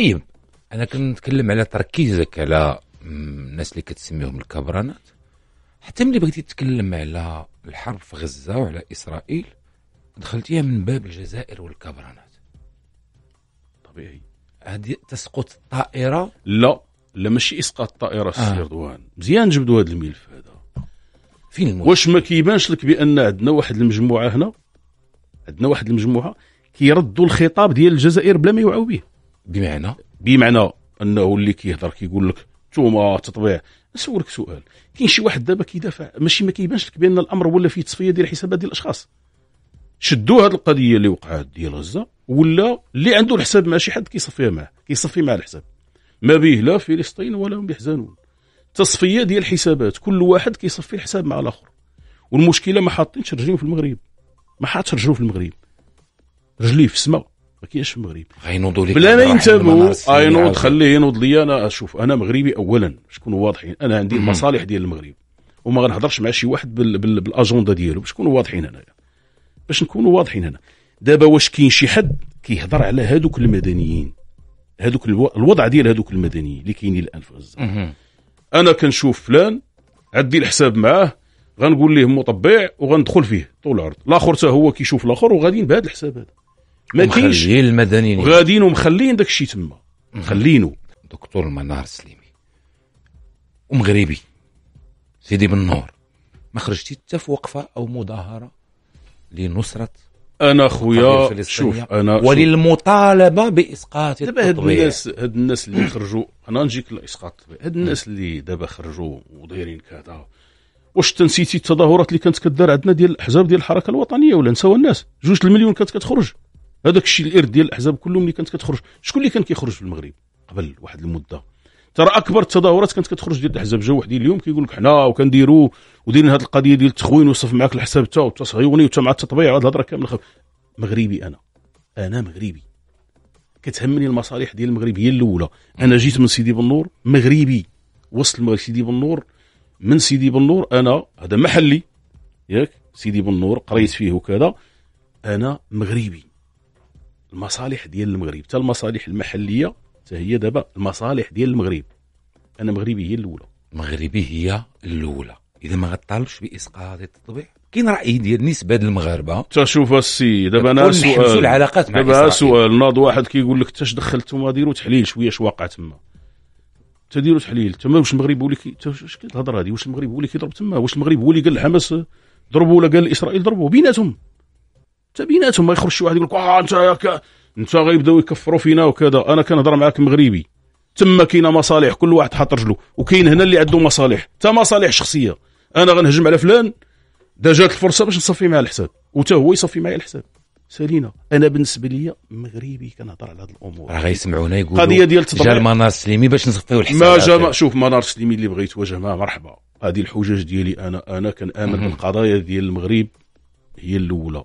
طيب انا كنتكلم على تركيزك على الناس اللي كتسميهم الكبرانات، حتى ملي بغيتي تتكلم على الحرب في غزة وعلى إسرائيل دخلتيها من باب الجزائر والكبرانات. طبيعي. هذه تسقط الطائرة؟ لا ماشي اسقاط الطائره السي رضوان. مزيان نجبدوا هذا الملف هذا. فين المشكل؟ واش ما كيبانش لك بان عندنا واحد المجموعه هنا، عندنا واحد المجموعه كيردوا الخطاب ديال الجزائر بلا ما يوعوا به. بمعنى انه اللي كيهضر كيقول لك نتوما تطبيع. نسولك سؤال، كاين شي واحد دابا كيدافع ماشي ما كيبانش لك بان الامر ولا فيه تصفيه ديال حسابات ديال الاشخاص؟ شدوا هذه القضيه اللي وقعت ديال غزه، ولا اللي عنده الحساب مع شي حد كيصفيها معاه، كيصفي مع الحساب، ما به لا فلسطين ولا هم يحزنون. تصفيه ديال الحسابات، كل واحد كيصفي الحساب مع الاخر. والمشكله ما حاطينش رجليهم في المغرب، ما حاطش رجلو في المغرب، رجليه في السماء ما كاينش في المغرب. غينوضوا لك بلا ما ينتبهوا. ينوض خليه ينوض لي. انا اشوف انا مغربي اولا، باش نكونوا واضحين. انا عندي المصالح ديال المغرب وما غنهضرش مع شي واحد بالاجنده ديالو، باش نكونوا واضحين هنايا، باش نكونوا واضحين هنا. دابا واش كاين شي حد كيهضر على هادوك المدنيين، هادوك الوضع ديال هادوك المدنيين اللي كاينين الان في غزه؟ انا كنشوف فلان عندي الحساب معاه، غنقول ليه مطبع وغندخل فيه طول العرض. الاخر حتى هو كيشوف الاخر وغاديين بهذا الحساب هذا. ما كاينش المدنيين غاديين ومخلين داك الشيء تما مخلينه. دكتور منار السليمي ومغربي سيدي بالنور، ما خرجتي حتى في وقفه او مظاهره لنصره انا خويا؟ شوف انا وللمطالبه باسقاط التطبيع. هاد الناس اللي خرجوا، انا نجيك لاسقاط التطبيع. هاد الناس اللي دابا خرجوا ودايرين كذا، واش تنسيتي التظاهرات اللي كانت كدار عندنا ديال الاحزاب ديال الحركه الوطنيه؟ ولا نساو الناس 2 المليون كانت كتخرج؟ هذاك الشيء الارث ديال الاحزاب كلهم اللي كانت كتخرج. شكون اللي كان كيخرج في المغرب قبل واحد المده؟ ترى اكبر التظاهرات كانت كتخرج ديال الاحزاب. جا وحدين اليوم كيقول لك حنا وكنديروا وديرين هذه القضيه ديال التخوين وصف معاك الحساب تا وتصهيوني وتا مع التطبيع وهذه الهضره كامله. مغربي انا مغربي، كتهمني المصالح ديال المغرب هي الاولى. انا جيت من سيدي بنور مغربي، وسط المغرب سيدي بنور، من سيدي بنور انا هذا محلي ياك سيدي بنور قريت فيه وكذا. انا مغربي، المصالح ديال المغرب حتى المصالح المحليه حتى هي دابا المصالح ديال المغرب. انا مغربي هي الاولى، مغربي هي الاولى. اذا ما غطالبش باسقاط التطبيع، كاين راي ديال نسبه المغاربه تشوف السي. دابا انا سؤال العلاقات مع دابا سؤال ناض واحد كيقول لك تاش دخلتوا ديروا تحليل شويه اش واقع تما، تديروا تحليل تما. واش المغرب هو اللي واش كتهضر هذه؟ واش المغرب هو اللي كيضرب تما؟ واش المغرب هو اللي قال الحماس ضربوا ولا قال اسرائيل ضربوا؟ بيناتهم حتى بيناتهم. ما يخرج شي واحد يقول لك انت غيبداو يكفروا فينا وكذا. انا كنهضر معاك مغربي، تما كاينه مصالح، كل واحد حاط رجله، وكاين هنا اللي عنده مصالح حتى مصالح شخصيه. انا غنهجم على فلان، دا جات الفرصه باش نصفي معاه الحساب وتا هو يصفي معايا الحساب. سالينا. انا بالنسبه لي مغربي كنهضر على هذه الامور. راه غيسمعونا يقولوا قضيه ديال التطبيع. جا منار السليمي باش نصفيو الحساب. ما جا. شوف منار السليمي اللي بغيت وجه معاه مرحبا. هذه الحجج ديالي. انا كنامن بالقضايا ديال المغرب هي الاولى.